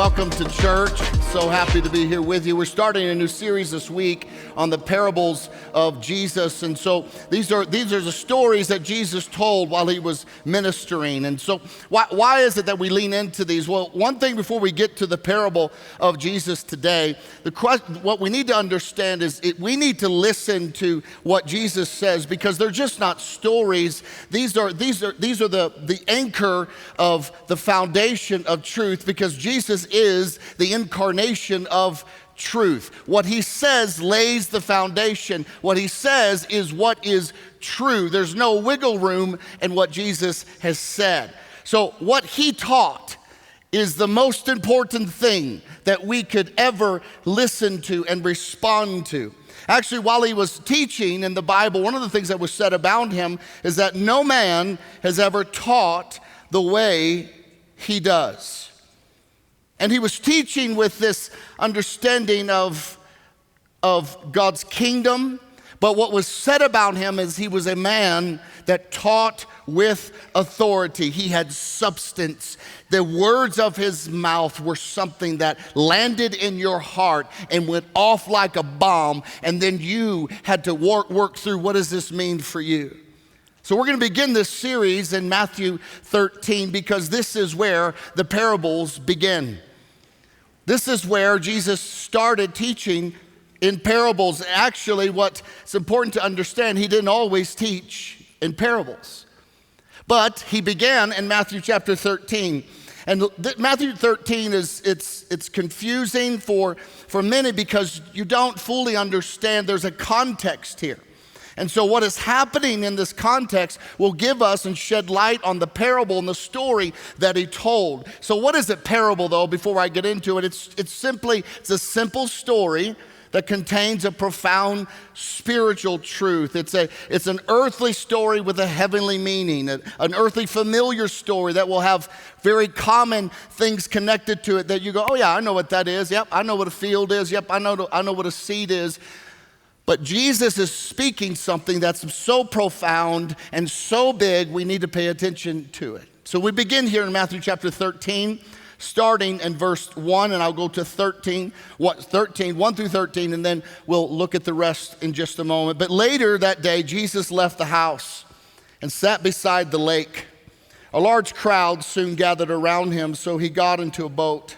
welcome to church. So happy to be here with you. We're starting a new series this week on the parables of Jesus. And so these are the stories that Jesus told while he was ministering. And so why is it that we lean into these? Well, one thing before we get to the parable of Jesus today, what we need to understand is we need to listen to what Jesus says, because they're just not stories. These are the anchor of the foundation of truth, because Jesus is the incarnation of truth. What he says lays the foundation. What he says is what is true. There's no wiggle room in what Jesus has said. So what he taught is the most important thing that we could ever listen to and respond to. Actually, while he was teaching in the Bible, one of the things that was said about him is that no man has ever taught the way he does. And he was teaching with this understanding of God's kingdom. But what was said about him is he was a man that taught with authority. He had substance. The words of his mouth were something that landed in your heart and went off like a bomb. And then you had to work through, what does this mean for you? So we're going to begin this series in Matthew 13, because this is where the parables begin. This is where Jesus started teaching in parables. Actually, what's important to understand, he didn't always teach in parables. But he began in Matthew chapter 13. And Matthew 13 it's confusing for many, because you don't fully understand. There's a context here. And so what is happening in this context will give us and shed light on the parable and the story that he told. So what is a parable, though, before I get into it? It's a simple story that contains a profound spiritual truth. It's an earthly story with a heavenly meaning, an earthly familiar story that will have very common things connected to it that you go, oh yeah, I know what that is. Yep, I know what a field is. Yep, I know what a seed is. But Jesus is speaking something that's so profound and so big, we need to pay attention to it. So we begin here in Matthew chapter 13, starting in verse 1, and I'll go to 1 through 13, and then we'll look at the rest in just a moment. But later that day, Jesus left the house and sat beside the lake. A large crowd soon gathered around him, so he got into a boat.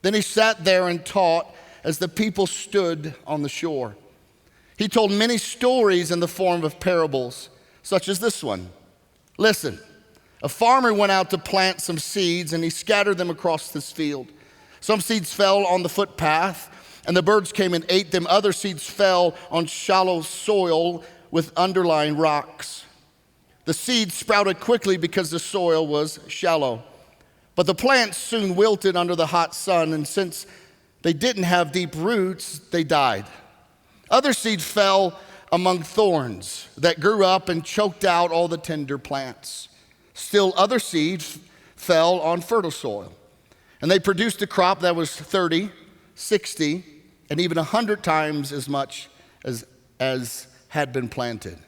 Then he sat there and taught as the people stood on the shore. He told many stories in the form of parables, such as this one. Listen, a farmer went out to plant some seeds, and he scattered them across this field. Some seeds fell on the footpath, and the birds came and ate them. Other seeds fell on shallow soil with underlying rocks. The seeds sprouted quickly because the soil was shallow. But the plants soon wilted under the hot sun, and since they didn't have deep roots, they died. Other seed fell among thorns that grew up and choked out all the tender plants. Still other seeds fell on fertile soil, and they produced a crop that was 30, 60, and even 100 times as much as had been planted.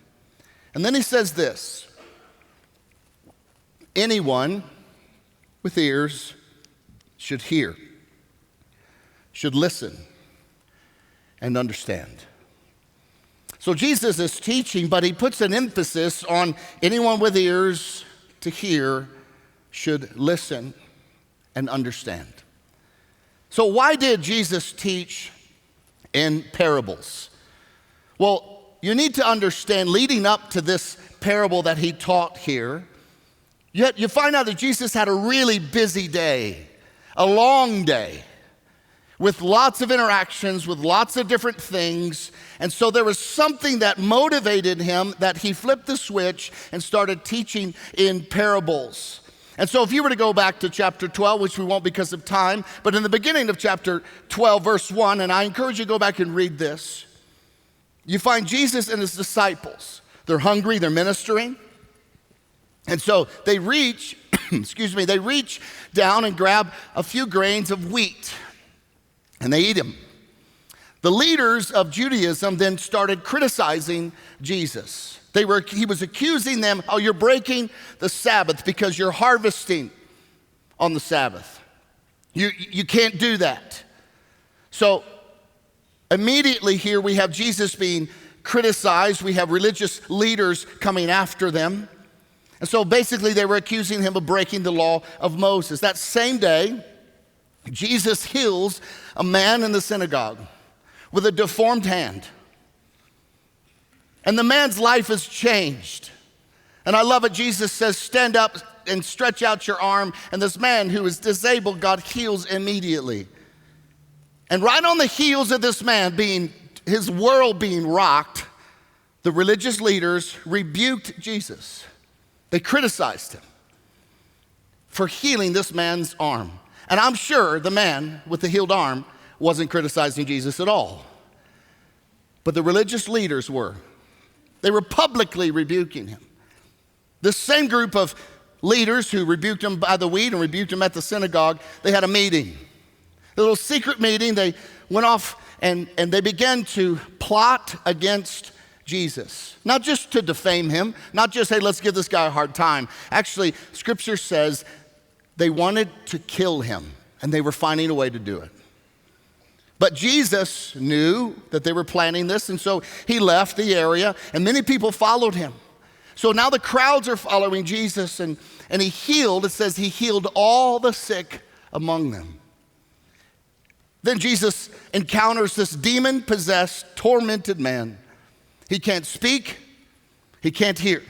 And then he says this: anyone with ears should hear, should listen, and understand. So Jesus is teaching, but he puts an emphasis on anyone with ears to hear should listen and understand. So why did Jesus teach in parables? Well, you need to understand, leading up to this parable that he taught here, yet you find out that Jesus had a really busy day, a long day, with lots of interactions, with lots of different things. And so there was something that motivated him, that he flipped the switch and started teaching in parables. And so if you were to go back to chapter 12, which we won't because of time, but in the beginning of chapter 12, verse 1, and I encourage you to go back and read this, you find Jesus and his disciples. They're hungry, they're ministering. And so they reach down and grab a few grains of wheat, and they eat them. The leaders of Judaism then started criticizing Jesus. He was accusing them, oh, you're breaking the Sabbath because you're harvesting on the Sabbath. You can't do that. So immediately here we have Jesus being criticized. We have religious leaders coming after them. And so basically they were accusing him of breaking the law of Moses. That same day, Jesus heals a man in the synagogue with a deformed hand. And the man's life is changed. And I love it. Jesus says, stand up and stretch out your arm. And this man who is disabled, God heals immediately. And right on the heels of this man his world being rocked, the religious leaders rebuked Jesus. They criticized him for healing this man's arm. And I'm sure the man with the healed arm wasn't criticizing Jesus at all. But the religious leaders were. They were publicly rebuking him. This same group of leaders who rebuked him by the weed and rebuked him at the synagogue, they had a meeting. A little secret meeting. They went off and they began to plot against Jesus. Not just to defame him, not just, hey, let's give this guy a hard time. Actually, Scripture says they wanted to kill him, and they were finding a way to do it. But Jesus knew that they were planning this, and so he left the area, and many people followed him. So now the crowds are following Jesus, and he healed, it says he healed all the sick among them. Then Jesus encounters this demon-possessed, tormented man. He can't speak, he can't hear.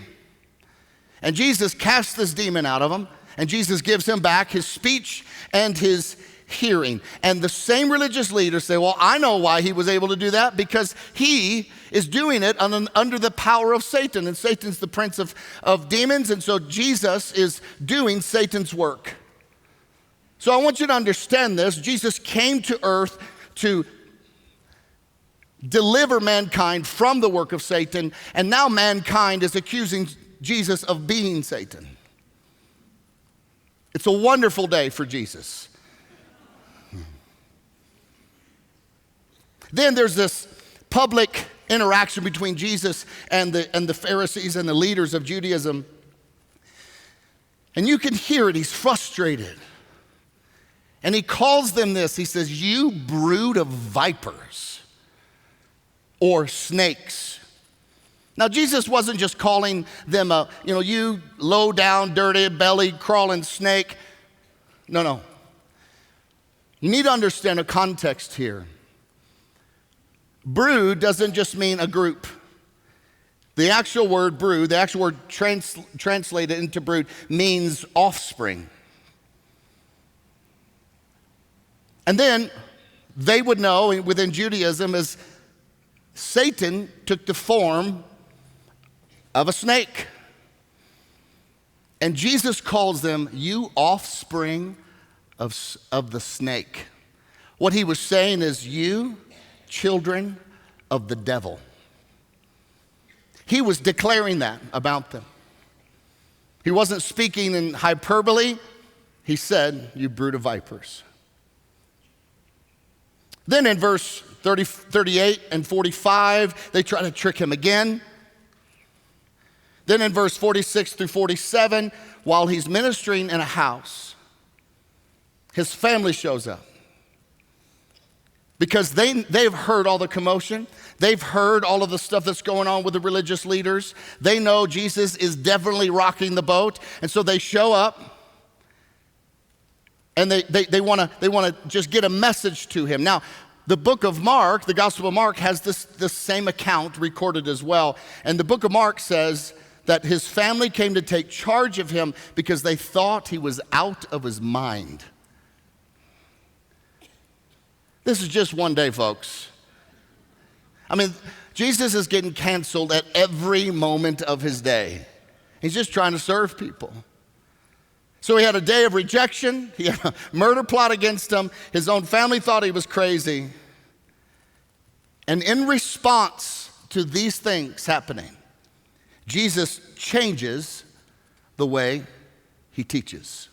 And Jesus casts this demon out of him, and Jesus gives him back his speech and his hearing. And the same religious leaders say, well, I know why he was able to do that, because he is doing it under the power of Satan, and Satan's the prince of demons, and so Jesus is doing Satan's work. So I want you to understand this. Jesus came to earth to deliver mankind from the work of Satan, and now mankind is accusing Jesus of being Satan. It's a wonderful day for Jesus. Then there's this public interaction between Jesus and the Pharisees and the leaders of Judaism. And you can hear it, he's frustrated. And he calls them this, he says, you brood of vipers or snakes. Now, Jesus wasn't just calling them you low down, dirty, belly crawling snake. No. You need to understand a context here. Brood doesn't just mean a group. The actual word brood, the actual word translated into brood, means offspring. And then they would know within Judaism as Satan took the form of a snake. And Jesus calls them, you offspring of the snake. What he was saying is, you children of the devil. He was declaring that about them. He wasn't speaking in hyperbole. He said, you brood of vipers. Then in verse 38 and 45, they try to trick him again. Then in verse 46 through 47, while he's ministering in a house, his family shows up. Because they've heard all the commotion. They've heard all of the stuff that's going on with the religious leaders. They know Jesus is definitely rocking the boat. And so they show up. And they want to just get a message to him. Now, the book of Mark, the Gospel of Mark, has this same account recorded as well. And the book of Mark says that his family came to take charge of him because they thought he was out of his mind. This is just one day, folks. I mean, Jesus is getting canceled at every moment of his day. He's just trying to serve people. So he had a day of rejection. He had a murder plot against him. His own family thought he was crazy. And in response to these things happening, Jesus changes the way he teaches.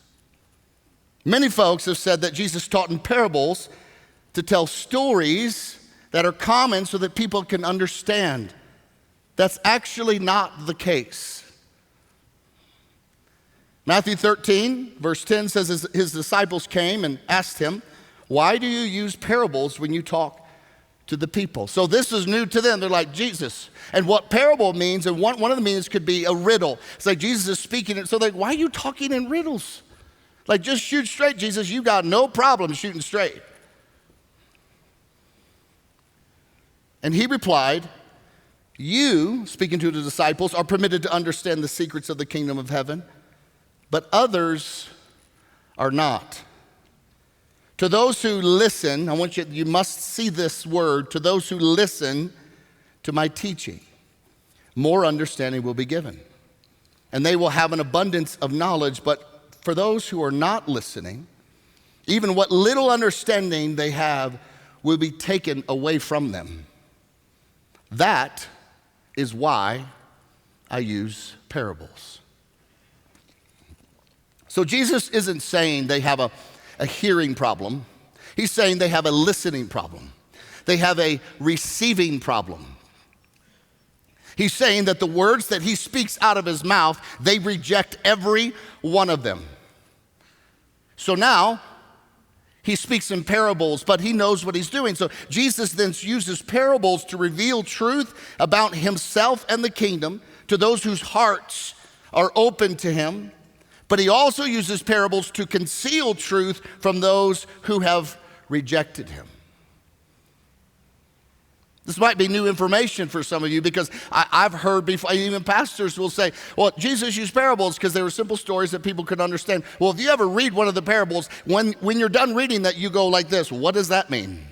Many folks have said that Jesus taught in parables to tell stories that are common so that people can understand. That's actually not the case. Matthew 13, verse 10 says his disciples came and asked him, "Why do you use parables when you talk to the people?" So this is new to them. They're like, Jesus. And what parable means, and one of the meanings could be a riddle. It's like Jesus is speaking it. So they're like, why are you talking in riddles? Like, just shoot straight, Jesus. You got no problem shooting straight. And he replied, "You," speaking to the disciples, "are permitted to understand the secrets of the kingdom of heaven, but others are not. To those who listen," I want you must see this word, "to those who listen to my teaching, more understanding will be given, and they will have an abundance of knowledge. But for those who are not listening, even what little understanding they have will be taken away from them. That is why I use parables." So Jesus isn't saying they have a hearing problem. He's saying they have a listening problem. They have a receiving problem. He's saying that the words that he speaks out of his mouth, they reject every one of them. So now, he speaks in parables, but he knows what he's doing. So Jesus then uses parables to reveal truth about himself and the kingdom to those whose hearts are open to him. But he also uses parables to conceal truth from those who have rejected him. This might be new information for some of you, because I've heard before, even pastors will say, well, Jesus used parables because they were simple stories that people could understand. Well, if you ever read one of the parables, when you're done reading that, you go like this: what does that mean?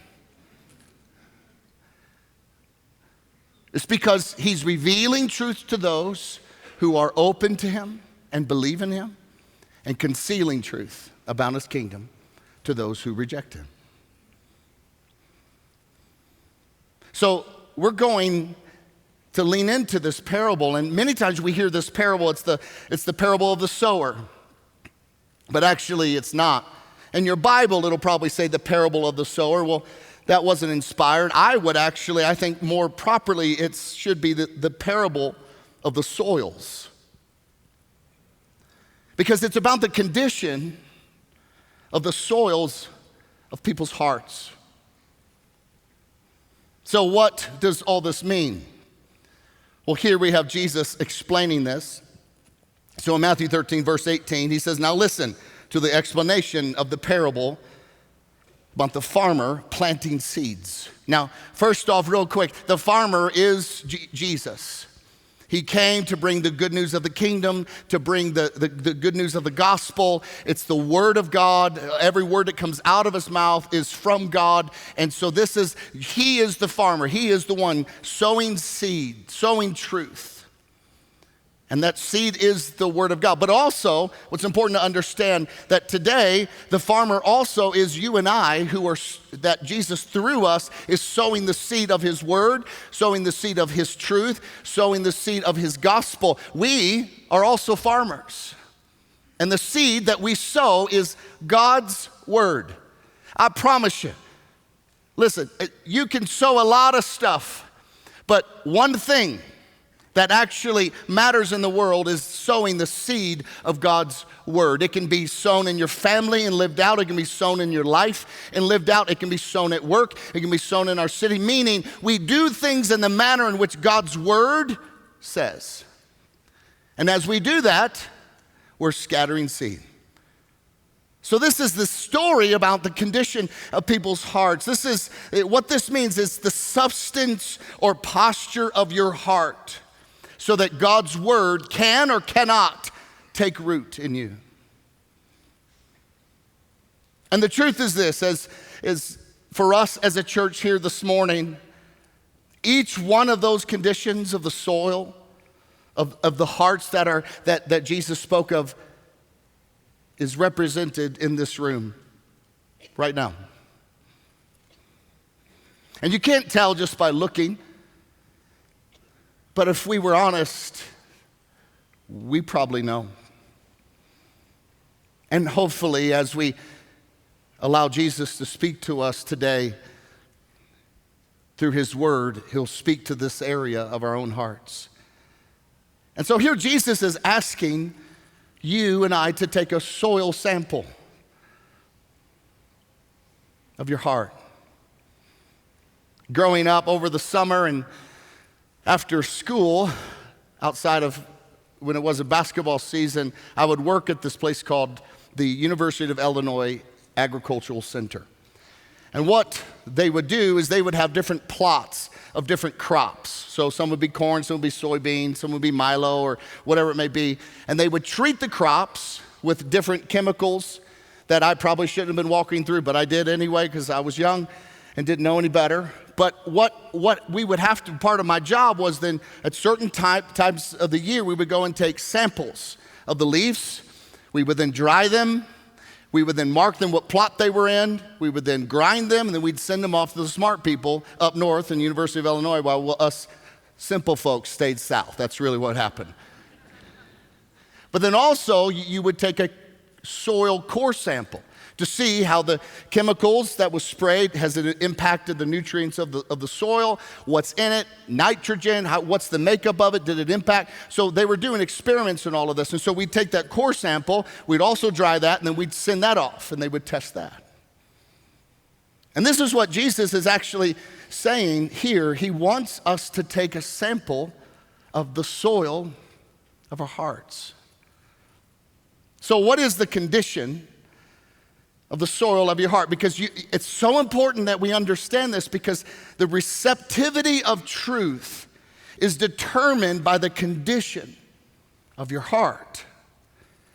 It's because he's revealing truth to those who are open to him and believe in him, and concealing truth about his kingdom to those who reject him. So we're going to lean into this parable, and many times we hear this parable, it's the parable of the sower, but actually it's not. In your Bible, it'll probably say the parable of the sower. Well, that wasn't inspired. I think more properly it should be the parable of the soils, because it's about the condition of the soils of people's hearts. So what does all this mean? Well, here we have Jesus explaining this. So in Matthew 13, verse 18, he says, "Now listen to the explanation of the parable about the farmer planting seeds." Now, first off, real quick, the farmer is Jesus. He came to bring the good news of the kingdom, to bring the good news of the gospel. It's the word of God. Every word that comes out of his mouth is from God. And so he is the farmer. He is the one sowing seed, sowing truth. And that seed is the word of God. But also, what's important to understand, that today, the farmer also is you and I, that Jesus through us is sowing the seed of his word, sowing the seed of his truth, sowing the seed of his gospel. We are also farmers. And the seed that we sow is God's word. I promise you. Listen, you can sow a lot of stuff, but one thing that actually matters in the world is sowing the seed of God's word. It can be sown in your family and lived out. It can be sown in your life and lived out. It can be sown at work. It can be sown in our city, meaning we do things in the manner in which God's word says. And as we do that, we're scattering seed. So this is the story about the condition of people's hearts. What this means is the substance or posture of your heart, so that God's word can or cannot take root in you. And the truth is this, is for us as a church here this morning, each one of those conditions of the soil, of the hearts that Jesus spoke of, is represented in this room right now. And you can't tell just by looking. But if we were honest, we probably know. And hopefully, as we allow Jesus to speak to us today through his word, he'll speak to this area of our own hearts. And so here Jesus is asking you and I to take a soil sample of your heart. Growing up over the summer and after school, outside of when it was a basketball season, I would work at this place called the University of Illinois Agricultural Center. And what they would do is they would have different plots of different crops. So some would be corn, some would be soybeans, some would be milo or whatever it may be. And they would treat the crops with different chemicals that I probably shouldn't have been walking through, but I did anyway because I was young and didn't know any better. But what we would have to, part of my job was then at certain times of the year, we would go and take samples of the leaves. We would then dry them. We would then mark them what plot they were in. We would then grind them, and then we'd send them off to the smart people up north in the University of Illinois while us simple folks stayed south. That's really what happened. But then also, you would take a soil core sample to see how the chemicals that was sprayed, has it impacted the nutrients of the soil, what's in it, nitrogen, what's the makeup of it, did it impact? So they were doing experiments in all of this. And so we'd take that core sample, we'd also dry that, and then we'd send that off, and they would test that. And this is what Jesus is actually saying here. He wants us to take a sample of the soil of our hearts. So what is the condition of the soil of your heart? Because it's so important that we understand this, because the receptivity of truth is determined by the condition of your heart.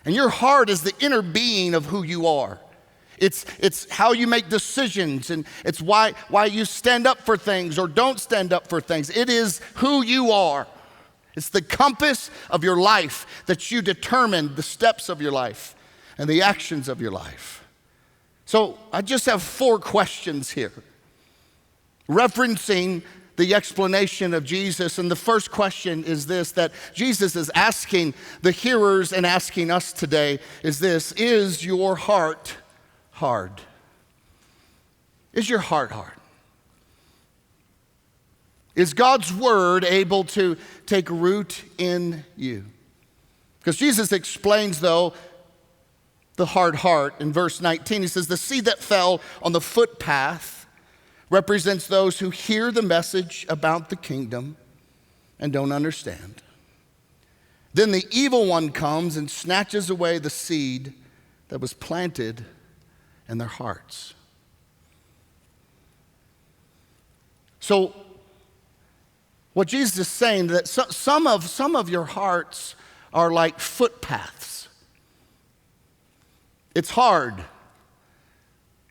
And your heart is the inner being of who you are. It's how you make decisions, and it's why you stand up for things or don't stand up for things. It is who you are. It's the compass of your life that you determine the steps of your life and the actions of your life. So I just have 4 questions here, referencing the explanation of Jesus. And the first question is this, that Jesus is asking the hearers and asking us today, is this: is your heart hard? Is your heart hard? Is God's word able to take root in you? Because Jesus explains, though, the hard heart in verse 19. He says, the seed that fell on the footpath represents those who hear the message about the kingdom and don't understand. Then the evil one comes and snatches away the seed that was planted in their hearts. So what Jesus is saying, that some of your hearts are like footpaths. It's hard.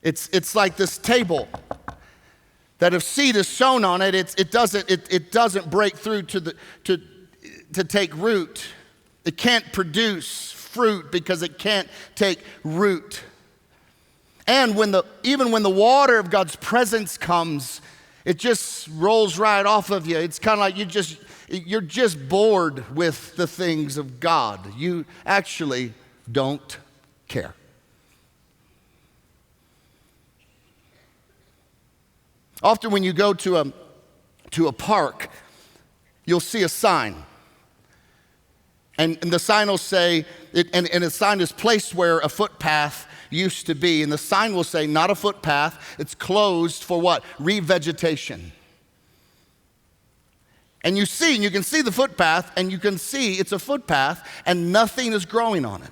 It's like this table that if seed is sown on it, it doesn't break through to take root. It can't produce fruit because it can't take root. And even when the water of God's presence comes, it just rolls right off of you. It's kind of like you're just bored with the things of God. You actually don't care. Often when you go to a park, you'll see a sign. And the sign will say, and a sign is placed where a footpath used to be. And the sign will say, not a footpath, it's closed for what? Revegetation. And you can see the footpath, and you can see it's a footpath, and nothing is growing on it.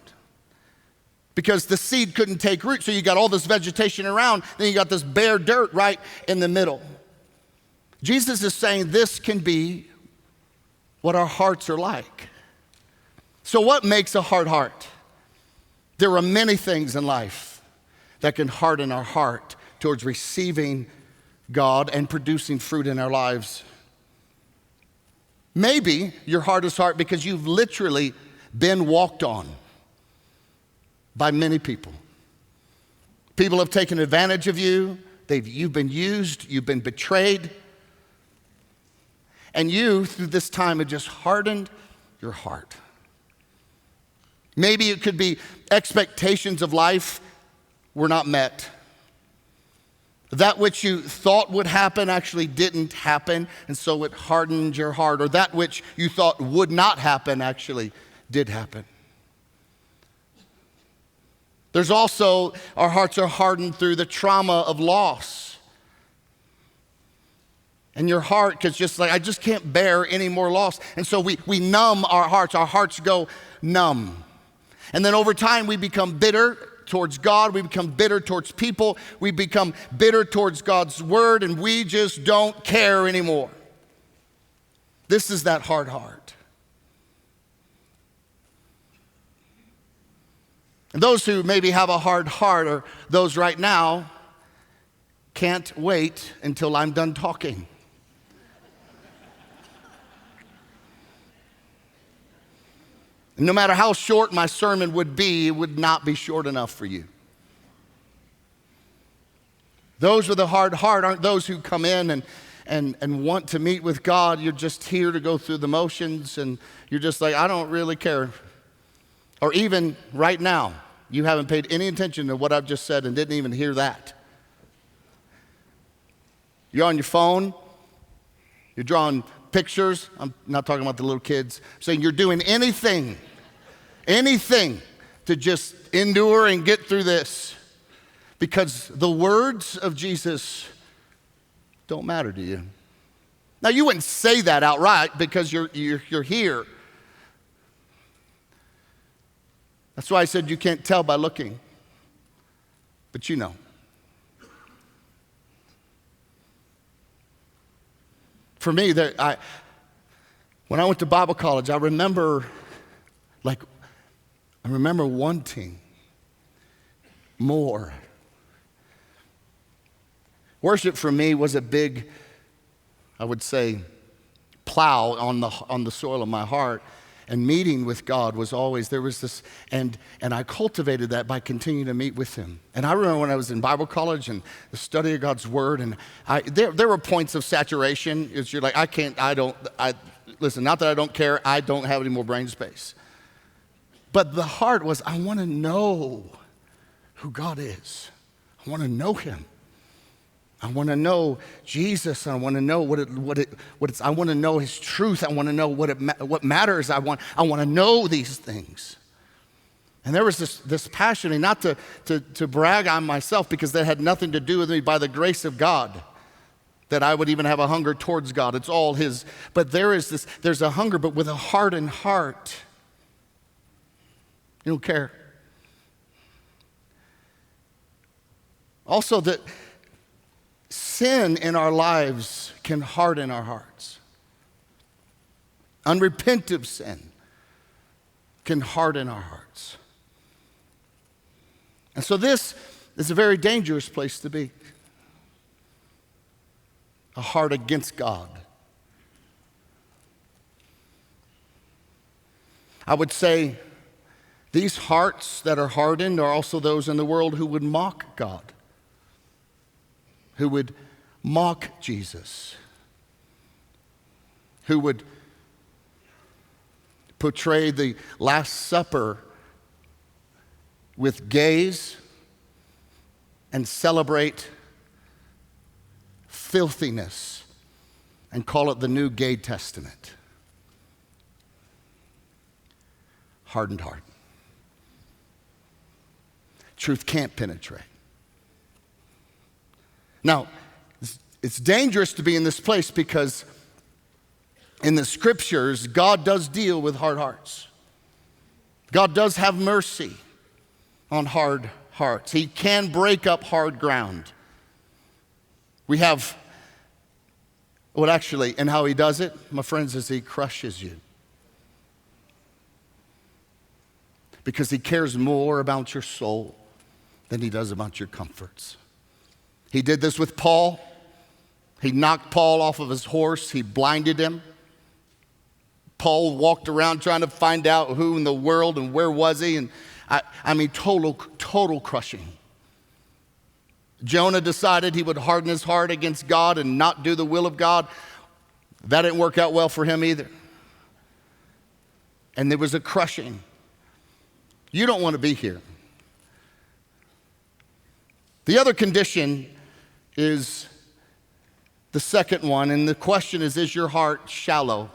Because the seed couldn't take root. So you got all this vegetation around, then you got this bare dirt right in the middle. Jesus is saying this can be what our hearts are like. So what makes a hard heart? There are many things in life that can harden our heart towards receiving God and producing fruit in our lives. Maybe your heart is hard because you've literally been walked on by many people. People have taken advantage of you. You've been used. You've been betrayed. And you, through this time, have just hardened your heart. Maybe it could be expectations of life were not met. That which you thought would happen actually didn't happen, and so it hardened your heart. Or that which you thought would not happen actually did happen. There's also, our hearts are hardened through the trauma of loss. And your heart gets just like, I just can't bear any more loss. And so we numb our hearts go numb. And then over time we become bitter towards God, we become bitter towards people, we become bitter towards God's word, and we just don't care anymore. This is that hard heart. And those who maybe have a hard heart, or those right now, can't wait until I'm done talking. No matter how short my sermon would be, it would not be short enough for you. Those with a hard heart aren't those who come in and want to meet with God. You're just here to go through the motions, and you're just like, I don't really care. Or even right now, you haven't paid any attention to what I've just said and didn't even hear that. You're on your phone, you're drawing pictures. I'm not talking about the little kids. I'm saying you're doing anything to just endure and get through this, because the words of Jesus don't matter to you. Now, you wouldn't say that outright because you're here. That's why I said you can't tell by looking, but you know. For me, when I went to Bible college, I remember wanting more. Worship for me was a big, I would say, plow on the soil of my heart. And meeting with God was always, there was this, and I cultivated that by continuing to meet with Him. And I remember when I was in Bible college and the study of God's Word, and there were points of saturation. You're like, listen, not that I don't care, I don't have any more brain space. But the heart was, I want to know who God is. I want to know Him. I want to know Jesus. I want to know what it's. I want to know His truth. I want to know what matters. I want to know these things. And there was this passion, and not to brag on myself, because that had nothing to do with me, by the grace of God, that I would even have a hunger towards God. It's all His. But there's a hunger, but with a hardened heart. You don't care. Also, that sin in our lives can harden our hearts. Unrepentant sin can harden our hearts. And so this is a very dangerous place to be. A heart against God. I would say these hearts that are hardened are also those in the world who would mock God, who would mock Jesus, who would portray the Last Supper with gays and celebrate filthiness and call it the New Gay Testament. Hardened heart. Truth can't penetrate. Now, it's dangerous to be in this place, because in the scriptures, God does deal with hard hearts. God does have mercy on hard hearts. He can break up hard ground. We have, and how He does it, my friends, is He crushes you. Because He cares more about your soul than He does about your comforts. He did this with Paul. He knocked Paul off of his horse. He blinded him. Paul walked around trying to find out who in the world and where was he. And total crushing. Jonah decided he would harden his heart against God and not do the will of God. That didn't work out well for him either. And there was a crushing. You don't want to be here. The other condition is the second one, and the question is your heart shallow?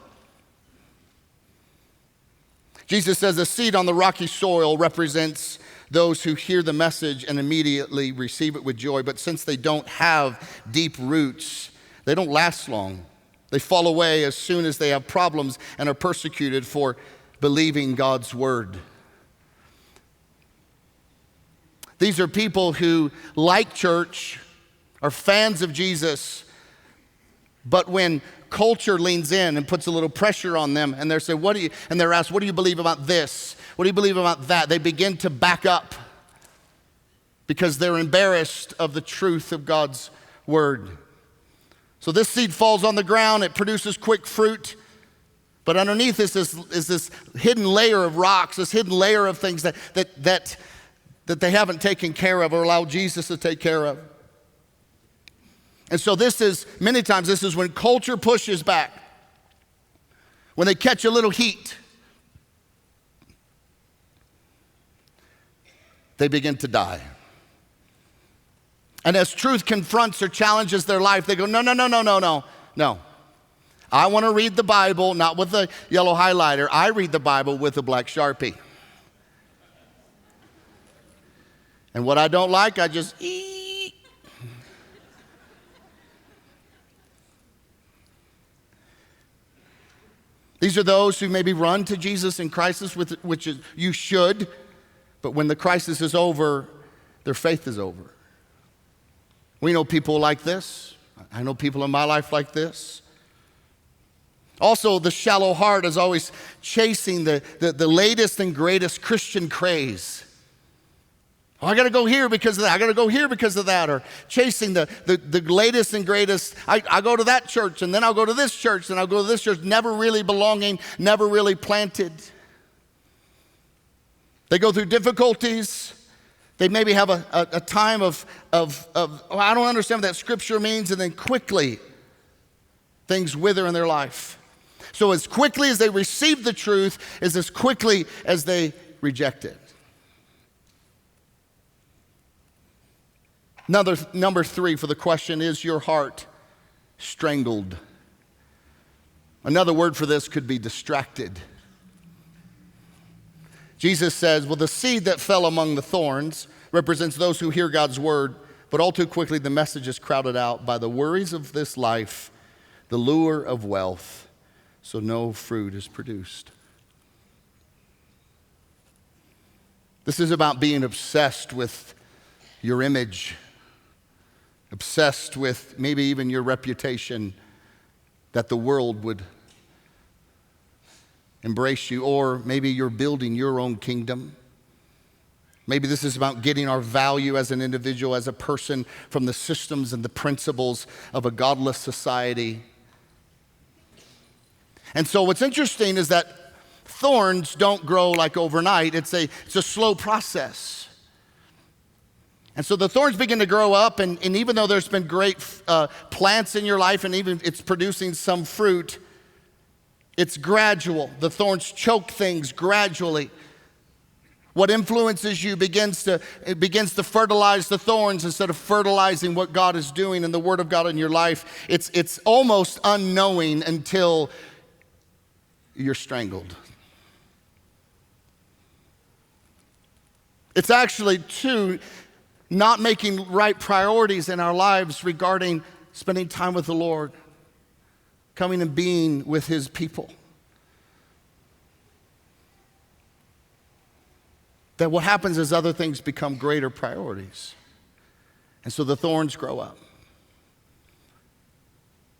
Jesus says the seed on the rocky soil represents those who hear the message and immediately receive it with joy. But since they don't have deep roots, they don't last long. They fall away as soon as they have problems and are persecuted for believing God's word. These are people who like church, are fans of Jesus, but when culture leans in and puts a little pressure on them, and they're saying, they're asked, what do you believe about this? What do you believe about that? They begin to back up because they're embarrassed of the truth of God's word. So this seed falls on the ground, it produces quick fruit, but underneath this is this hidden layer of rocks, this hidden layer of things that they haven't taken care of or allowed Jesus to take care of. And so many times this is when culture pushes back, when they catch a little heat, they begin to die. And as truth confronts or challenges their life, they go, no. I want to read the Bible, not with a yellow highlighter. I read the Bible with a black Sharpie. And what I don't like, I just eat. These are those who maybe run to Jesus in crisis, which is, you should, but when the crisis is over, their faith is over. We know people like this. I know people in my life like this. Also, the shallow heart is always chasing the latest and greatest Christian craze. Oh, I got to go here because of that. I got to go here because of that. Or chasing the latest and greatest. I go to that church, and then I'll go to this church, and I'll go to this church. Never really belonging, never really planted. They go through difficulties. They maybe have a time of I don't understand what that scripture means, and then quickly things wither in their life. So as quickly as they receive the truth is as quickly as they reject it. Number 3 for the question, is your heart strangled? Another word for this could be distracted. Jesus says, well, the seed that fell among the thorns represents those who hear God's word, but all too quickly the message is crowded out by the worries of this life, the lure of wealth, so no fruit is produced. This is about being obsessed with your image, obsessed with maybe even your reputation, that the world would embrace you, or maybe you're building your own kingdom. Maybe this is about getting our value as an individual, as a person, from the systems and the principles of a godless society. And so what's interesting is that thorns don't grow like overnight. It's a slow process. And so the thorns begin to grow up, and even though there's been great plants in your life, and even it's producing some fruit, it's gradual. The thorns choke things gradually. What influences you begins to fertilize the thorns instead of fertilizing what God is doing and the Word of God in your life. It's almost unknowing until you're strangled. It's actually, too, not making right priorities in our lives regarding spending time with the Lord, coming and being with His people. That what happens is other things become greater priorities. And so the thorns grow up.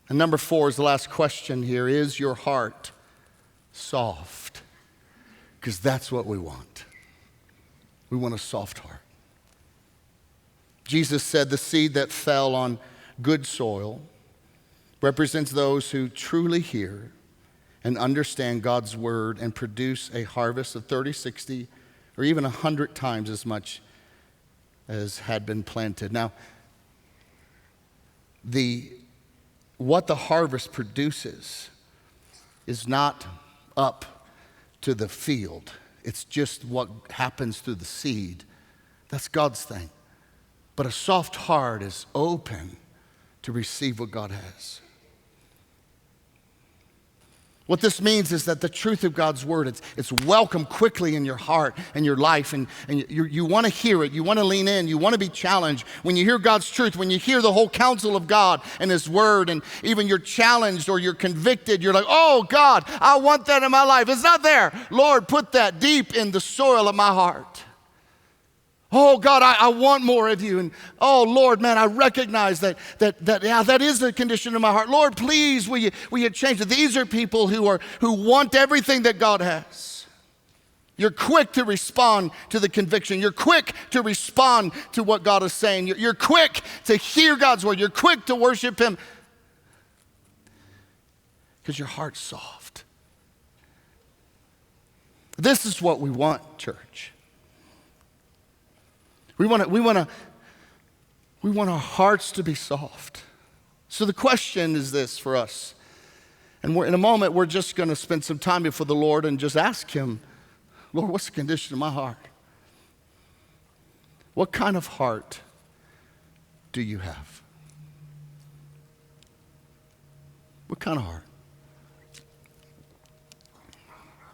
And number 4 is the last question here. Is your heart soft? Because that's what we want. We want a soft heart. Jesus said the seed that fell on good soil represents those who truly hear and understand God's word and produce a harvest of 30, 60, or even 100 times as much as had been planted. Now, what the harvest produces is not up to the field. It's just what happens through the seed. That's God's thing. But a soft heart is open to receive what God has. What this means is that the truth of God's word, it's welcome quickly in your heart and your life, and you want to hear it, you want to lean in, you want to be challenged. When you hear God's truth, when you hear the whole counsel of God and his word, and even you're challenged or you're convicted, you're like, oh God, I want that in my life. It's not there. Lord, put that deep in the soil of my heart. Oh God, I want more of you. And oh Lord, man, I recognize that is the condition of my heart. Lord, please, will you change it? These are people who want everything that God has. You're quick to respond to the conviction. You're quick to respond to what God is saying. You're quick to hear God's word. You're quick to worship him because your heart's soft. This is what we want, church. We want our hearts to be soft. So the question is this for us. And in a moment, we're just going to spend some time before the Lord and just ask him, Lord, what's the condition of my heart? What kind of heart do you have? What kind of heart?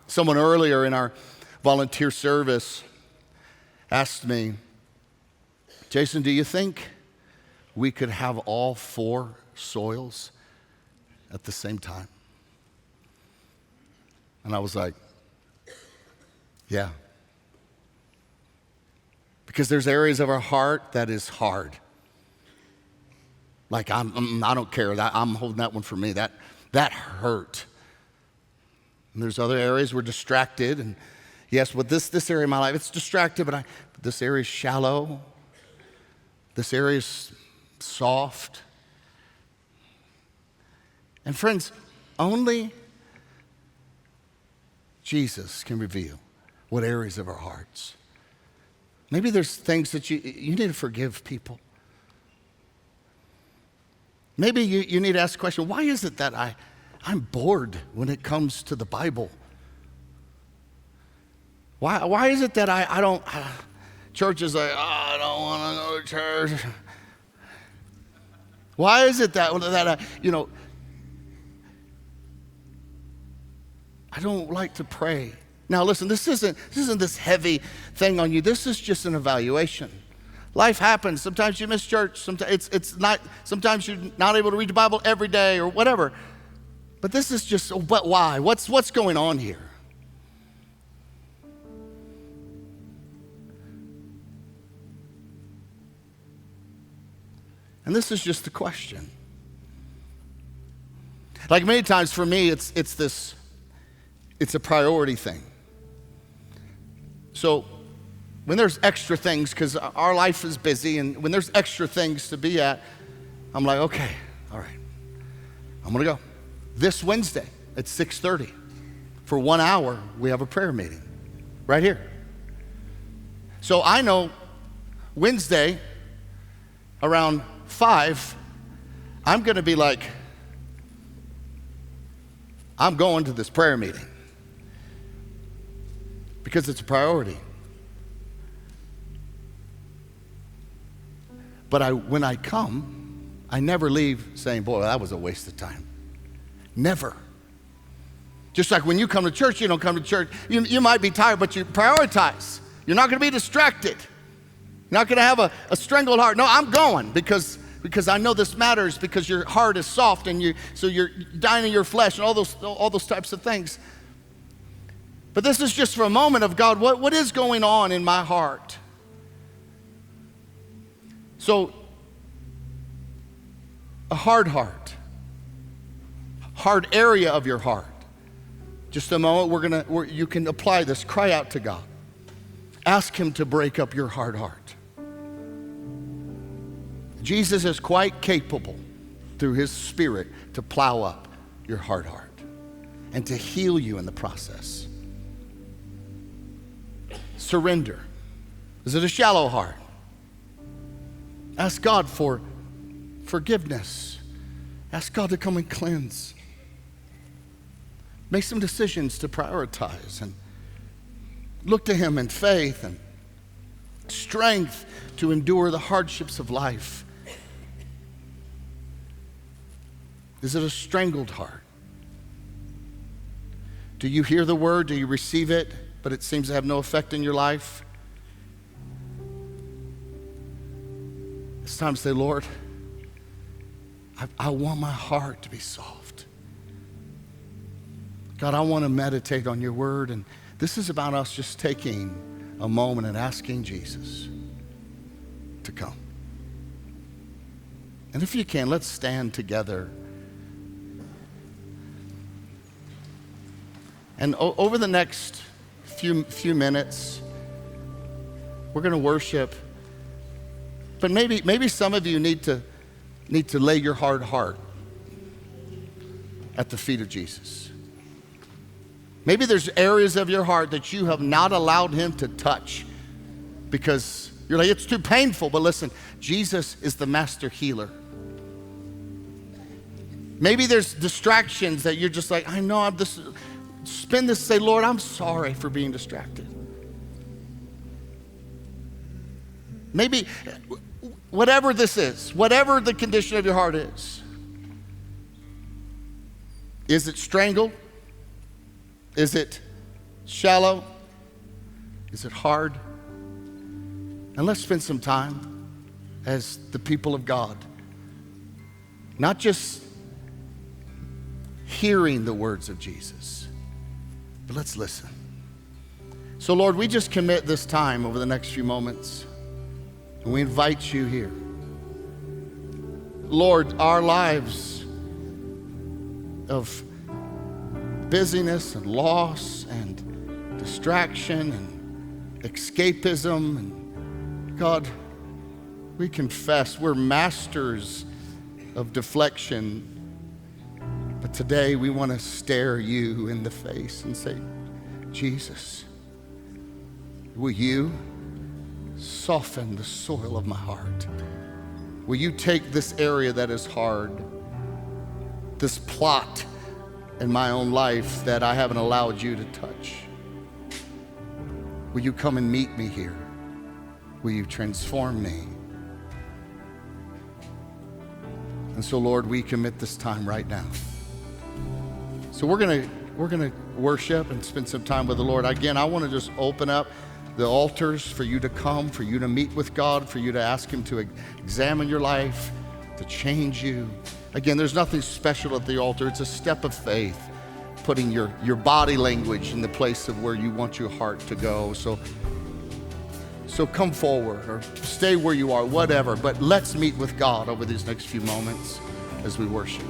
Someone earlier in our volunteer service asked me, Jason, do you think we could have all 4 soils at the same time? And I was like, yeah. Because there's areas of our heart that is hard. Like I don't care. I'm holding that one for me. That hurt. And there's other areas we're distracted. And yes, with this area of my life, it's distracted, but this area is shallow. This area is soft. And friends, only Jesus can reveal what areas of our hearts. Maybe there's things that you need to forgive people. Maybe you need to ask the question, why is it that I'm bored when it comes to the Bible? Why is it that I don't... Church is like, I don't want to go to church. Why is it that I don't like to pray? Now listen, this isn't this heavy thing on you. This is just an evaluation. Life happens. Sometimes you miss church. Sometimes sometimes you're not able to read the Bible every day or whatever. But this is just, but why? What's going on here? And this is just the question. Like many times for me, it's a priority thing. So when there's extra things, because our life is busy, and when there's extra things to be at, I'm like, okay, all right, I'm gonna go. This Wednesday at 6:30, for 1 hour, we have a prayer meeting right here. So I know Wednesday around 5, I'm going to be like, I'm going to this prayer meeting because it's a priority. But when I come, I never leave saying, boy, that was a waste of time. Never. Just like when you come to church, you don't come to church. You might be tired, but you prioritize. You're not going to be distracted. You're not going to have a strangled heart. No, I'm going because I know this matters, because your heart is soft, and so you're dying in your flesh, and all those types of things. But this is just for a moment of God, what is going on in my heart? So, a hard heart, hard area of your heart. Just a moment, you can apply this. Cry out to God. Ask him to break up your hard heart. Jesus is quite capable through his Spirit to plow up your hard heart and to heal you in the process. Surrender. Is it a shallow heart? Ask God for forgiveness. Ask God to come and cleanse. Make some decisions to prioritize and look to him in faith and strength to endure the hardships of life. Is it a strangled heart? Do you hear the word? Do you receive it, but it seems to have no effect in your life? It's time to say, Lord, I want my heart to be soft. God, I want to meditate on your word. And this is about us just taking a moment and asking Jesus to come. And if you can, let's stand together. And over the next few minutes, we're going to worship. But maybe some of you need to lay your hard heart at the feet of Jesus. Maybe there's areas of your heart that you have not allowed him to touch because you're like, it's too painful. But listen, Jesus is the master healer. Maybe there's distractions that you're just like, I know I'm this. Spend this, say, Lord, I'm sorry for being distracted. Maybe whatever this is, whatever the condition of your heart is it strangled? Is it shallow? Is it hard? And let's spend some time as the people of God, not just hearing the words of Jesus, but let's listen. So Lord, we just commit this time over the next few moments, and we invite you here. Lord, our lives of busyness and loss and distraction and escapism, and God, we confess we're masters of deflection. But today we want to stare you in the face and say, Jesus, will you soften the soil of my heart? Will you take this area that is hard, this plot in my own life that I haven't allowed you to touch? Will you come and meet me here? Will you transform me? And so, Lord, we commit this time right now. So we're gonna worship and spend some time with the Lord. Again, I want to just open up the altars for you to come, for you to meet with God, for you to ask him to examine your life, to change you. Again, there's nothing special at the altar. It's a step of faith, putting your body language in the place of where you want your heart to go. So come forward or stay where you are, whatever. But let's meet with God over these next few moments as we worship.